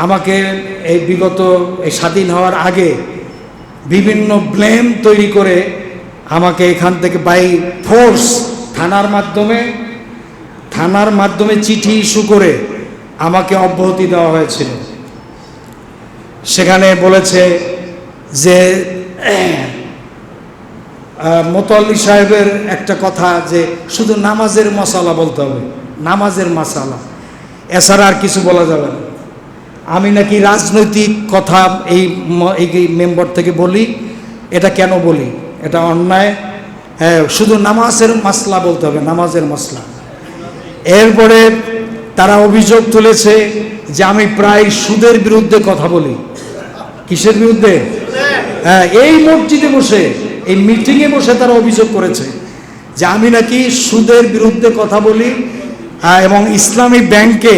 আমাকে এই বিগত এই স্বাধীন হওয়ার আগে বিভিন্ন ব্লেম তৈরি করে আমাকে এখান থেকে বাই ফোর্স থানার মাধ্যমে চিঠি ইস্যু করে আমাকে অব্যাহতি দেওয়া হয়েছিল। সেখানে বলেছে যে মোতাল্লি সাহেবের একটা কথা যে শুধু নামাজের মশালা বলতে হবে, নামাজের মশালা, এছাড়া আর কিছু বলা যাবে না। আমি নাকি রাজনৈতিক কথা এই মেম্বার থেকে বলি, এটা কেন বলি? এটা অন্যায়। হ্যাঁ, শুধু নামাজের মাসলা বলতে হবে, নামাজের মশলা। এরপরে তারা অভিযোগ তুলেছে যে আমি প্রায় সুদের বিরুদ্ধে কথা বলি। কিসের বিরুদ্ধে? হ্যাঁ, এই মসজিদে বসে, এই মিটিংয়ে বসে তারা অভিযোগ করেছে যে আমি নাকি সুদের বিরুদ্ধে কথা বলি এবং ইসলামী ব্যাংকে,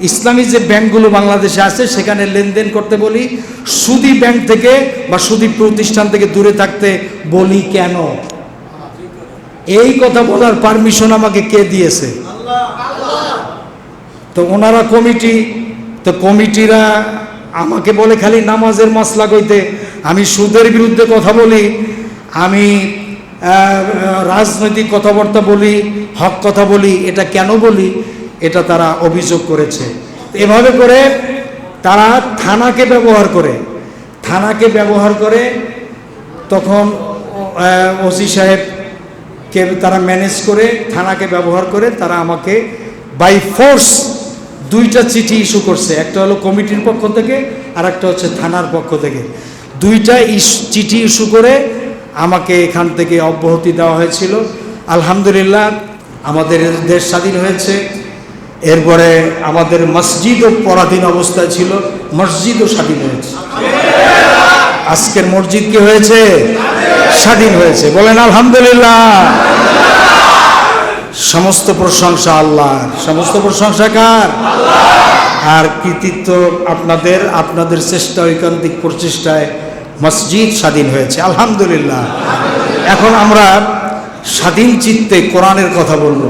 ইসলামী যে ব্যাংকগুলো বাংলাদেশে আছে সেখানে লেনদেন করতে বলি, সুদী ব্যাংক থেকে বা সুদী প্রতিষ্ঠান থেকে দূরে থাকতে বলি। কেন? এই কথা বলার পারমিশন আমাকে কে দিয়েছে? তো ওনারা কমিটিরা আমাকে বলে খালি নামাজের মাসলা কইতে, আমি সুদের বিরুদ্ধে কথা বলি, আমি রাজনৈতিক কথাবার্তা বলি, হক কথা বলি। এটা কেন বলি? এটা তারা অভিযোগ করেছে। এভাবে করে তারা থানাকে ব্যবহার করে তখন ওসি সাহেবকে তারা ম্যানেজ করে, থানাকে ব্যবহার করে তারা আমাকে বাই ফোর্স দুইটা চিঠি ইস্যু করছে। একটা হলো কমিটির পক্ষ থেকে আর একটা হচ্ছে থানার পক্ষ থেকে। দুইটা চিঠি ইস্যু করে আমাকে এখান থেকে অব্যাহতি দেওয়া হয়েছিল। আলহামদুলিল্লাহ, আমাদের দেশ স্বাধীন হয়েছে। এরপরে আমাদের মসজিদও পরাধীন অবস্থায় ছিল, মসজিদও স্বাধীন হয়েছে। আজকের মসজিদ কি হয়েছে? স্বাধীন হয়েছে। বলেন আলহামদুলিল্লাহ। সমস্ত প্রশংসা আল্লাহর। সমস্ত প্রশংসা কার? আর কৃতিত্ব আপনাদের চেষ্টা, ঐকান্তিক প্রচেষ্টায় মসজিদ স্বাধীন হয়েছে, আলহামদুলিল্লাহ। এখন আমরা স্বাধীন চিত্তে কোরআনের কথা বলবো।